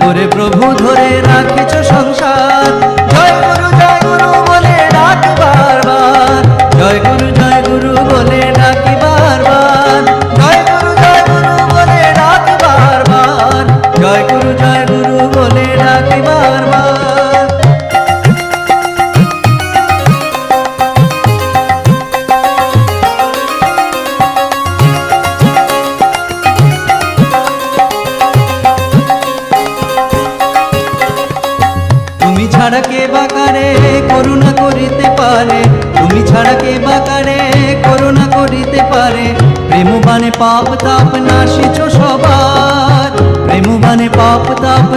ওরে প্রভু ধরে রাখিছ সংসার। জয় গুরু বলে ডাক বারবার, জয় গুরু বলে ডাকি বারবার, জয় গুরু বলে ডাক বারবার, জয় গুরু বলে ডাকি বারবার। তুমি ছাড়া কে বাকারে করুণা করিতে পারে, তুমি ছাড়া কে বাকারে করুণা করিতে পারে। প্রেম বানে পাপ তাপ নাশিছ সবার, প্রেম বানে পাপ তাপ